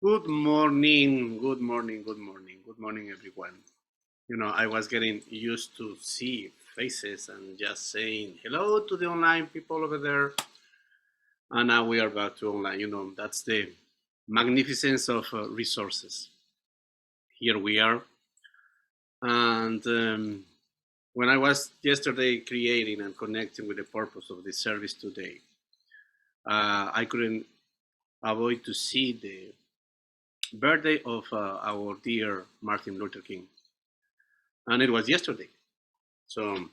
Good morning, good morning, good morning, good morning, everyone. I was getting used to see faces and just saying hello to the online people over there. And now we are back to online. That's the magnificence of resources. Here we are. And when I was yesterday creating and connecting with the purpose of this service today, I couldn't avoid to see the birthday of our dear Martin Luther King. And it was yesterday. So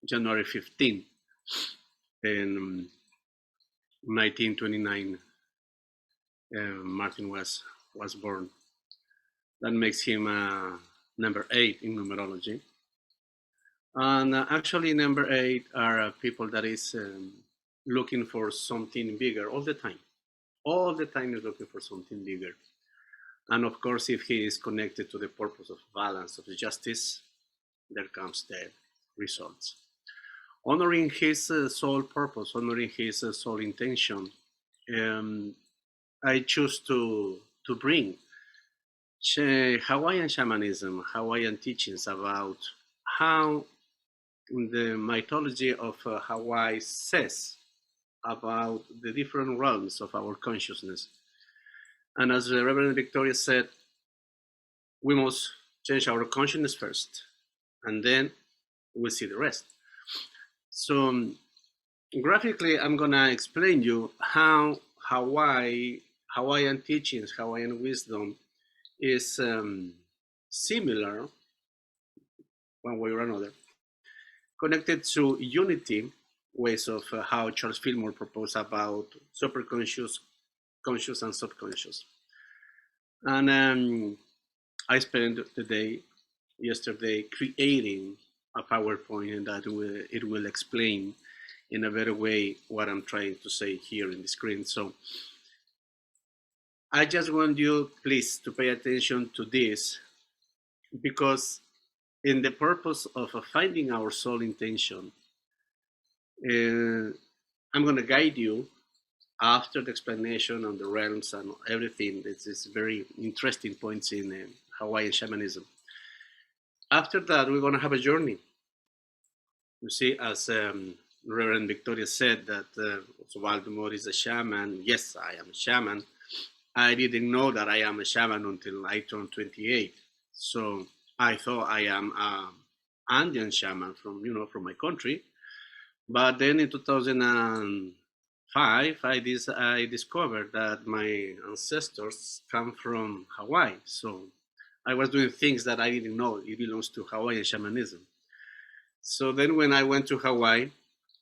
January 15th in 1929, Martin was born. That makes him number 8 in numerology. And actually, number 8 are people that is looking for something bigger all the time. All the time is looking for something bigger. And of course, if he is connected to the purpose of balance, of justice, there comes the results. Honoring his soul purpose, honoring his soul intention, I choose to bring Hawaiian shamanism, Hawaiian teachings about how the mythology of Hawaii says about the different realms of our consciousness. And as the Reverend Victoria said, we must change our consciousness first, and then we'll see the rest. So graphically, I'm gonna explain you how Hawaiian teachings, Hawaiian wisdom is similar, one way or another, connected to unity ways of how Charles Fillmore proposed about superconscious, conscious, and subconscious. And I spent the day yesterday creating a PowerPoint, and that it will explain in a better way what I'm trying to say here in the screen. So I just want you, please, to pay attention to this, because in the purpose of finding our soul intention, I'm going to guide you after the explanation on the realms and everything. This is very interesting points in Hawaiian shamanism. After that, we're going to have a journey. You see, as Reverend Victoria said, that Oswaldo is a shaman. Yes, I am a shaman. I didn't know that I am a shaman until I turned 28. So I thought I am an Andean shaman from my country. But then in 2005, I discovered that my ancestors come from Hawaii. So I was doing things that I didn't know it belongs to Hawaiian shamanism. So then when I went to Hawaii,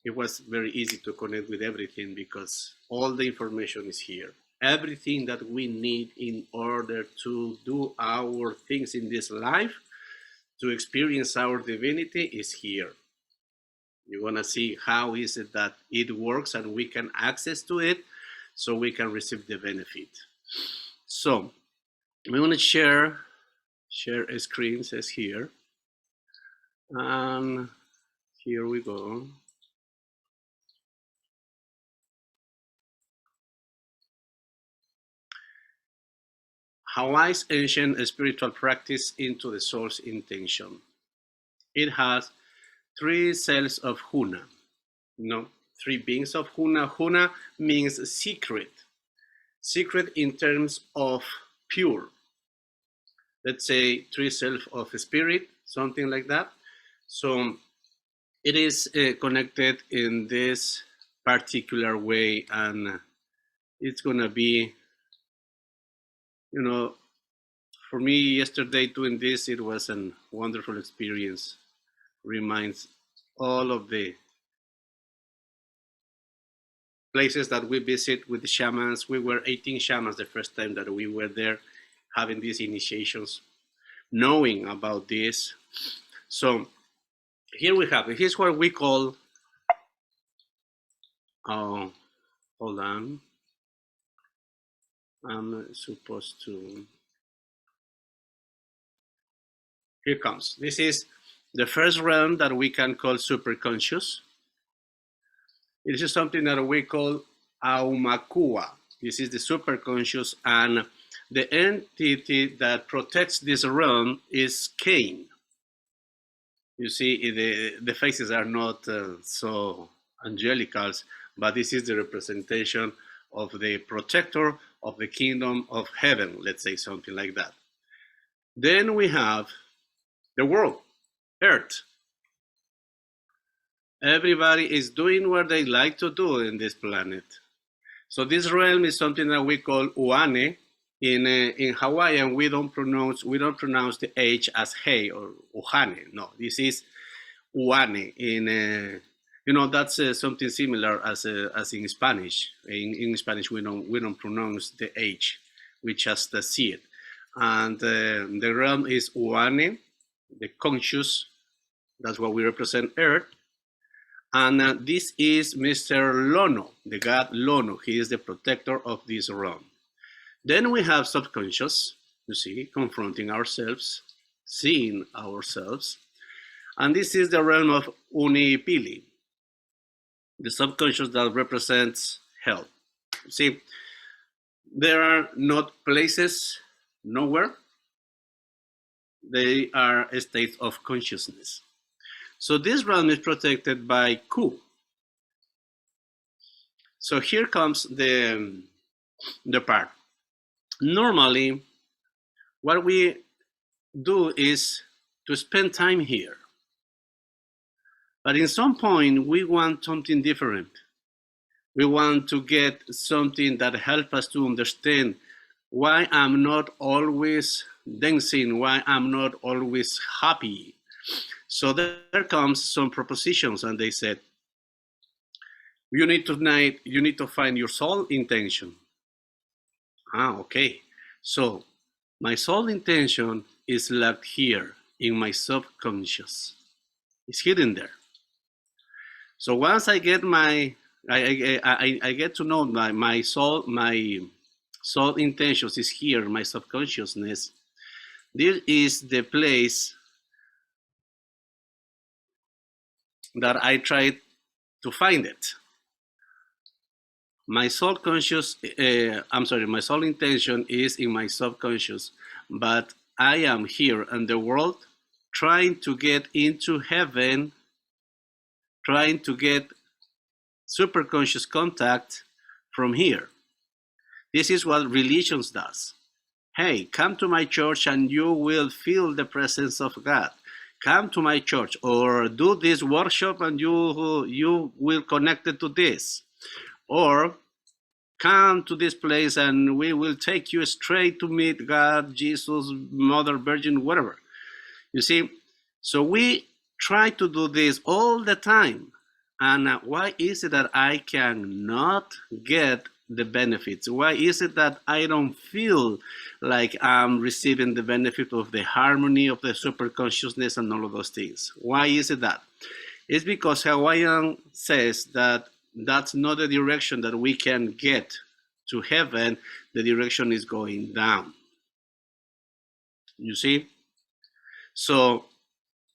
it was very easy to connect with everything because all the information is here. Everything that we need in order to do our things in this life, to experience our divinity, is here. You want to see how is it that it works and we can access to it so we can receive the benefit. So we want to share a screen, says here. And here we go. Hawaii's ancient spiritual practice into the soul's intention. It has 3 cells of Huna. 3 beings of Huna. Huna means secret. Secret in terms of pure. Let's say 3 cells of spirit, something like that. So it is connected in this particular way, and it's gonna be, for me yesterday doing this, it was a wonderful experience. Reminds all of the places that we visit with the shamans. We were 18 shamans the first time that we were there, having these initiations, knowing about this. So here we have it. Here's what we call, hold on, I'm supposed to, here comes. This is the first realm that we can call superconscious. It is something that we call Aumakua. This is the superconscious, and the entity that protects this realm is Cain. You see, the faces are not so angelical, but this is the representation of the protector of the kingdom of heaven, let's say something like that. Then we have the world, Earth. Everybody is doing what they like to do in this planet. So this realm is something that we call Uane. In Hawaiian, we don't pronounce the H as hey or Uhane. No, this is Uane. That's something similar as in Spanish. In Spanish, we don't pronounce the H, we just see it. And the realm is Uane, the conscious. That's what we represent, Earth. And this is Mr. Lono, the god Lono. He is the protector of this realm. Then we have subconscious, you see, confronting ourselves, seeing ourselves. And this is the realm of Unihipili, the subconscious that represents hell. See, there are not places nowhere. They are states of consciousness. So this realm is protected by Ku. So here comes the part. Normally, what we do is to spend time here. But in some point, we want something different. We want to get something that helps us to understand why I'm not always dancing, why I'm not always happy. So there comes some propositions, and they said, you need to find your soul intention. Okay. So my soul intention is locked here in my subconscious. It's hidden there. So once I get I get to know my soul intentions is here, my subconsciousness. This is the place that I try to find it. My soul intention is in my subconscious, but I am here in the world trying to get into heaven, trying to get superconscious contact from here. This is what religions does. Hey, come to my church and you will feel the presence of God. Come to my church, or do this workshop and you will connect it to this. Or come to this place and we will take you straight to meet God, Jesus, Mother Virgin, whatever. You see, so we try to do this all the time. And why is it that I cannot get the benefits? Why is it that I don't feel like I'm receiving the benefit of the harmony of the super consciousness and all of those things? Why is it that? It's because Hawaiian says that that's not the direction that we can get to heaven. The direction is going down. You see? So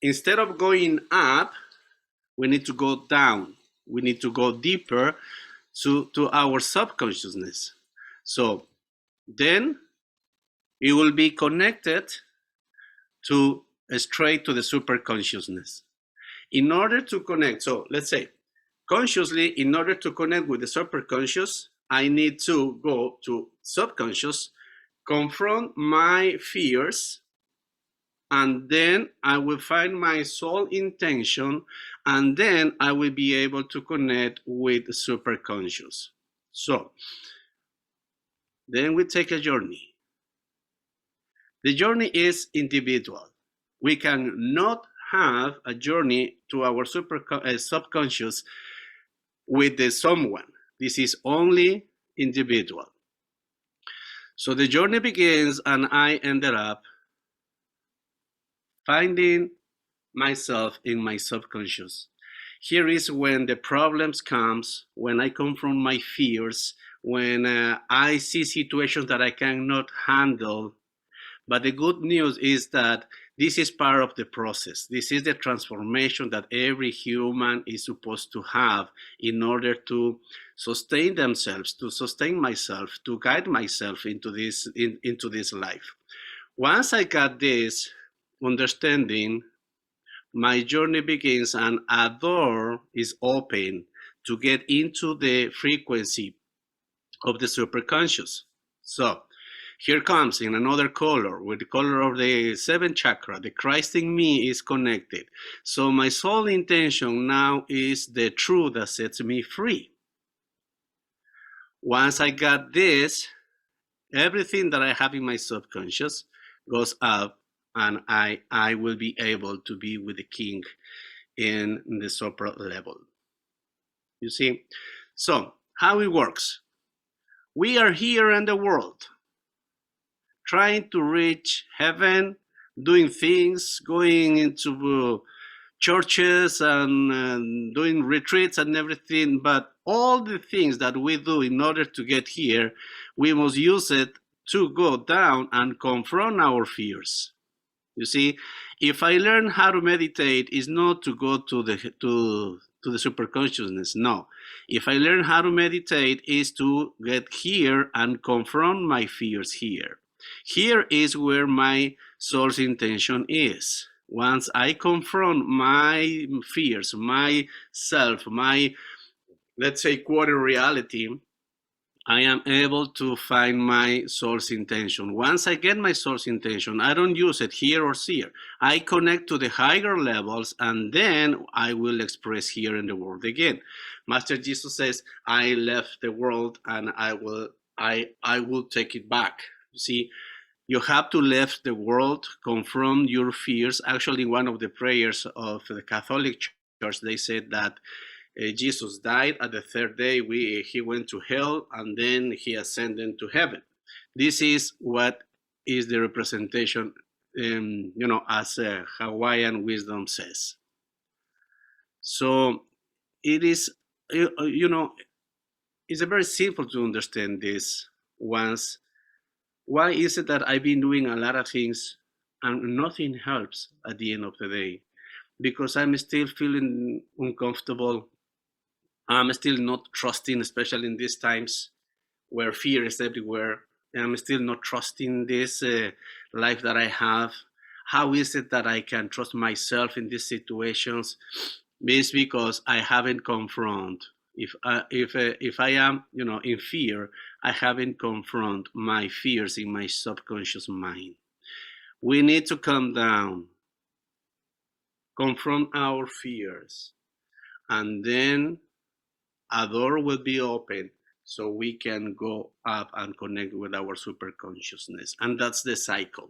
instead of going up, we need to go down. We need to go deeper to our subconsciousness. So then it will be connected to straight to the superconsciousness. In order to connect, so let's say consciously, in order to connect with the superconscious, I need to go to subconscious, confront my fears, and then I will find my soul intention, and then I will be able to connect with the superconscious. So then we take a journey. The journey is individual. We cannot have a journey to our subconscious with someone. This is only individual. So the journey begins, and I ended up finding myself in my subconscious. Here is when the problems comes, when I confront my fears, when I see situations that I cannot handle. But the good news is that This is part of the process. This is the transformation that every human is supposed to have in order to sustain themselves, to sustain myself, to guide myself into this life. Once I got this understanding, my journey begins and a door is open to get into the frequency of the superconscious. So here comes in another color, with the color of the seventh chakra. The Christ in me is connected. So my sole intention now is the truth that sets me free. Once I got this, everything that I have in my subconscious goes up, and I will be able to be with the king in the supra level. You see? So how it works. We are here in the world, trying to reach heaven, doing things, going into churches and doing retreats and everything. But all the things that we do in order to get here, we must use it to go down and confront our fears. You see, if I learn how to meditate, is not to go to the superconsciousness. No, if I learn how to meditate, is to get here and confront my fears here. Here is where my soul's intention is. Once I confront my fears, myself, my, let's say, quarter reality, I am able to find my soul's intention. Once I get my soul's intention, I don't use it here or here. I connect to the higher levels, and then I will express here in the world again. Master Jesus says, I left the world and I will take it back. You see, you have to leave the world, confront your fears. Actually, one of the prayers of the Catholic Church, they said that Jesus died. At the third day, he went to hell, and then he ascended to heaven. This is what is the representation, as Hawaiian wisdom says. So it is, it's very simple to understand this once. Why is it that I've been doing a lot of things and nothing helps at the end of the day? Because I'm still feeling uncomfortable. I'm still not trusting, especially in these times where fear is everywhere. I'm still not trusting this life that I have. How is it that I can trust myself in these situations? It's because I haven't confront. If I am, in fear, I haven't confront my fears in my subconscious mind. We need to come down, confront our fears, and then a door will be open so we can go up and connect with our super consciousness. And that's the cycle.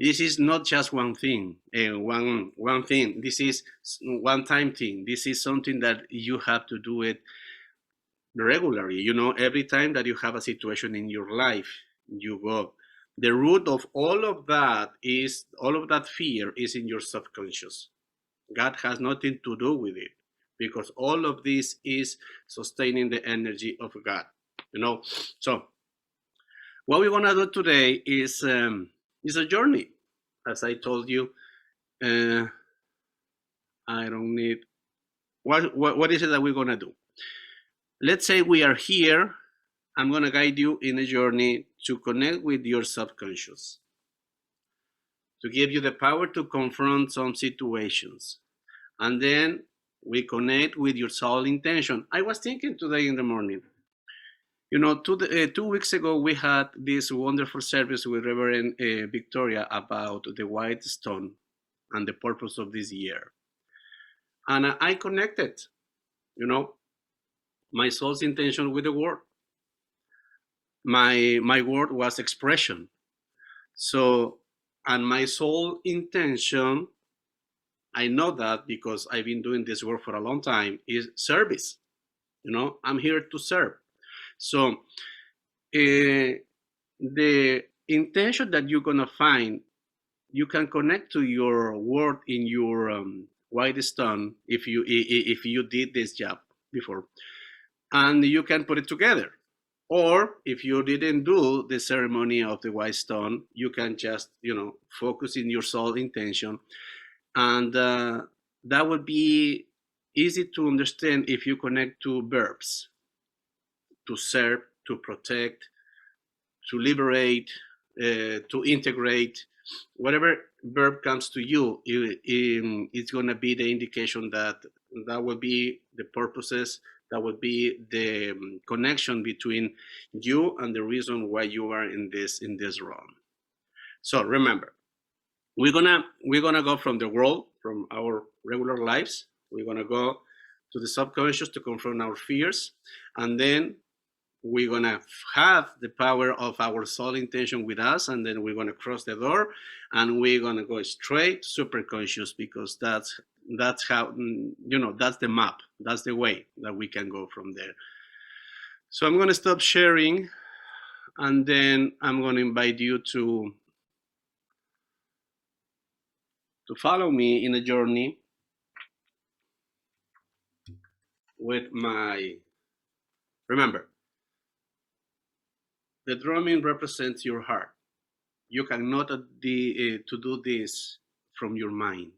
This is not just one thing, one thing. This is one-time thing. This is something that you have to do it regularly. Every time that you have a situation in your life, you go. The root of all of that fear is in your subconscious. God has nothing to do with it, because all of this is sustaining the energy of God. So what we want to do today is a journey. As I told you, I don't need what is it that we're going to do. Let's say we are here. I'm going to guide you in a journey to connect with your subconscious, to give you the power to confront some situations, and then we connect with your soul intention. I was thinking today in the morning, 2 weeks ago, we had this wonderful service with Reverend Victoria about the white stone and the purpose of this year. And I connected, my soul's intention with the word. My word was expression. So, and my soul intention, I know that because I've been doing this work for a long time, is service. I'm here to serve. So the intention that you're going to find, you can connect to your word in your white stone if you did this job before, and you can put it together. Or if you didn't do the ceremony of the white stone, you can just, focus in your soul intention. And that would be easy to understand if you connect to verbs: to serve, to protect, to liberate, to integrate. Whatever verb comes to you, it's going to be the indication that would be the purposes, that would be the connection between you and the reason why you are in this realm. So remember, we're gonna go from the world, from our regular lives. We're gonna go to the subconscious to confront our fears, and then we're gonna have the power of our soul intention with us, and then we're gonna cross the door, and we're gonna go straight super conscious, because that's how, that's the map, that's the way that we can go from there. So I'm gonna stop sharing, and then I'm gonna invite you to follow me in a journey with my. Remember, the drumming represents your heart. You cannot to do this from your mind.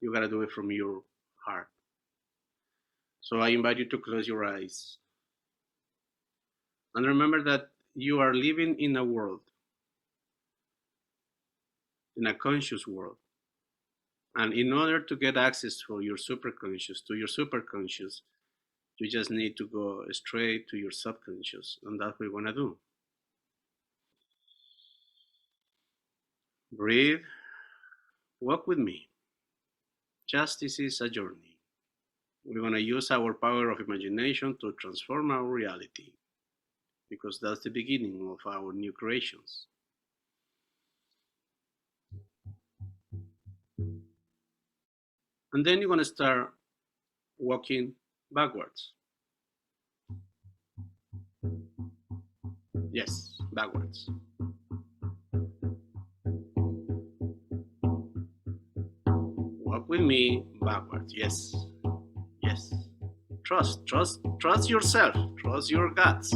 You gotta do it from your heart. So I invite you to close your eyes and remember that you are living in a world, in a conscious world. And in order to get access to your superconscious, you just need to go straight to your subconscious, and that's what we want to do. Breathe, walk with me. Justice is a journey. We're going to use our power of imagination to transform our reality, because that's the beginning of our new creations. And then you're going to start walking backwards. Yes, backwards. Walk with me backwards. Yes. Yes. Trust yourself. Trust your guts.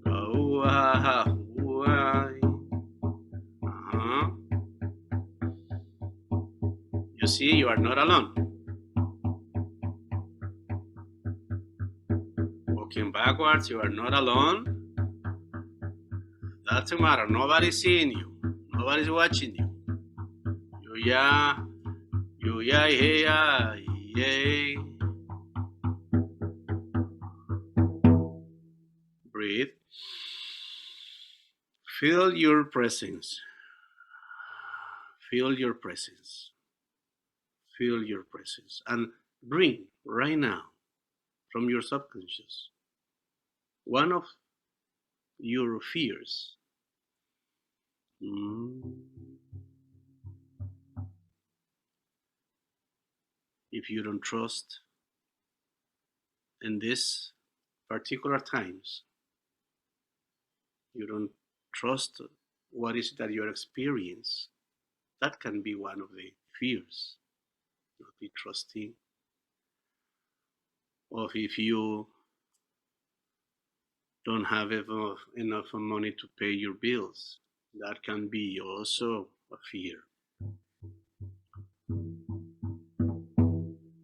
Oh, You see, you are not alone. Walking backwards, you are not alone. Doesn't matter. Nobody's seeing you. Nobody's watching you. Yeah. Breathe. Feel your presence. Feel your presence. Feel your presence. And bring right now from your subconscious one of your fears. If you don't trust in this particular times, you don't trust what is that you experience, that can be one of the fears. Not be trusting of if you don't have enough money to pay your bills. That can be also a fear.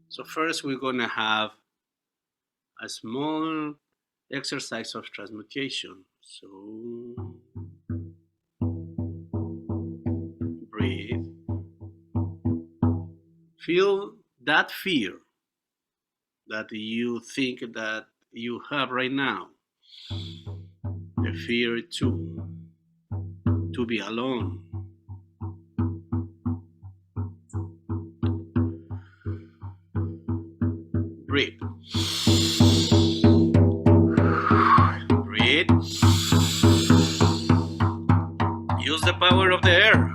So first we're going to have a small exercise of transmutation. So breathe. Feel that fear that you think that you have right now. The fear to be alone. Breathe. Breathe. Use the power of the air.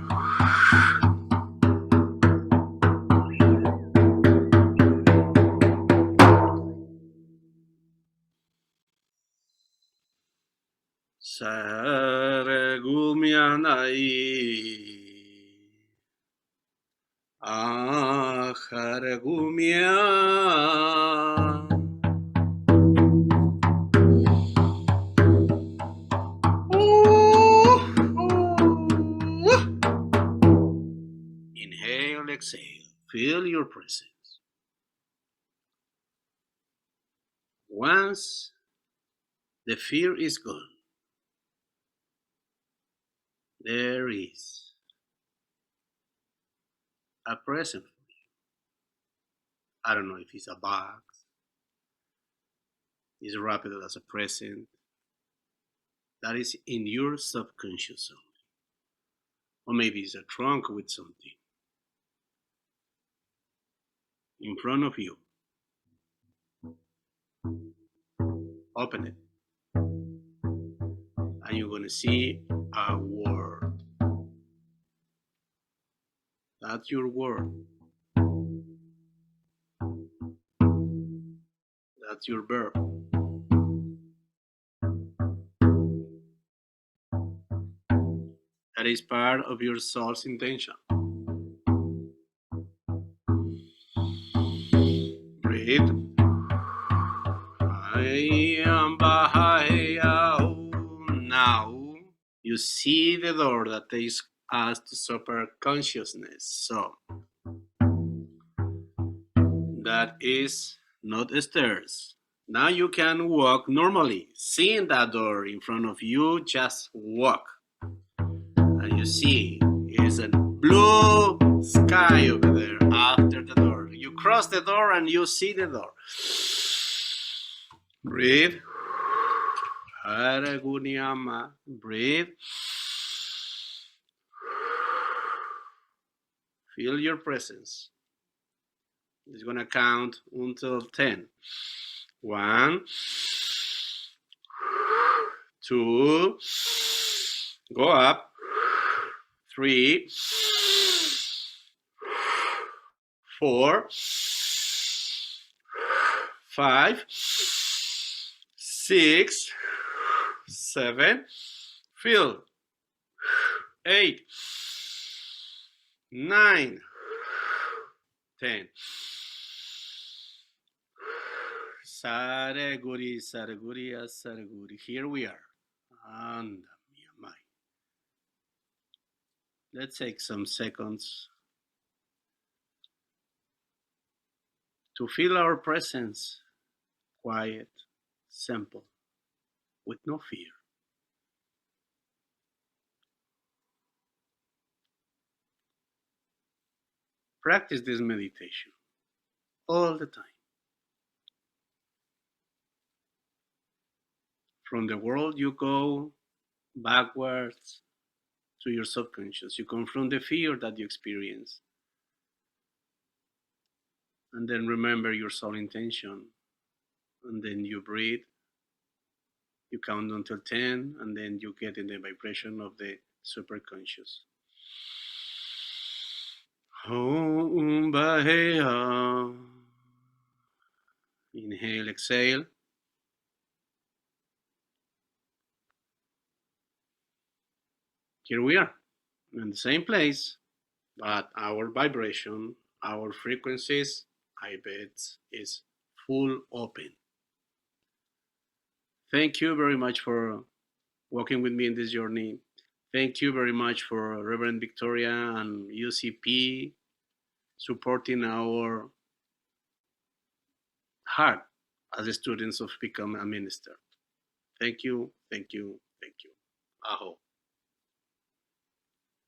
Saregumianai. Aharegumia. Feel your presence. Once the fear is gone, there is a present. I don't know if it's a box, it's wrapped as a present that is in your subconscious zone. Or maybe it's a trunk with something in front of you. Open it, and you're gonna see a word. That's your word. That's your verb. That is part of your soul's intention. Breathe. Now you see the door that takes us to super consciousness. So that is not stairs. Now you can walk normally. Seeing that door in front of you, just walk. And you see it's a blue sky over there after the door. You cross the door and you see the door. Breathe. Breathe. Feel your presence. It's gonna count until 10. 1, 2, go up. 3, 4, 5, 6, 7, feel. 8, 9, 10. Saraguri, saraguri, saraguri. Here we are. And let's take some seconds to feel our presence, quiet, simple, with no fear. Practice this meditation all the time. From the world, you go backwards to your subconscious. You confront the fear that you experience. And then remember your soul intention. And then you breathe. You count until 10, and then you get in the vibration of the superconscious. Inhale, exhale. Here we are, in the same place, but our vibration, our frequencies, I bet, is full open. Thank you very much for walking with me in this journey. Thank you very much for Reverend Victoria and UCP supporting our heart as the students of become a minister. Thank you, thank you, thank you. Aho.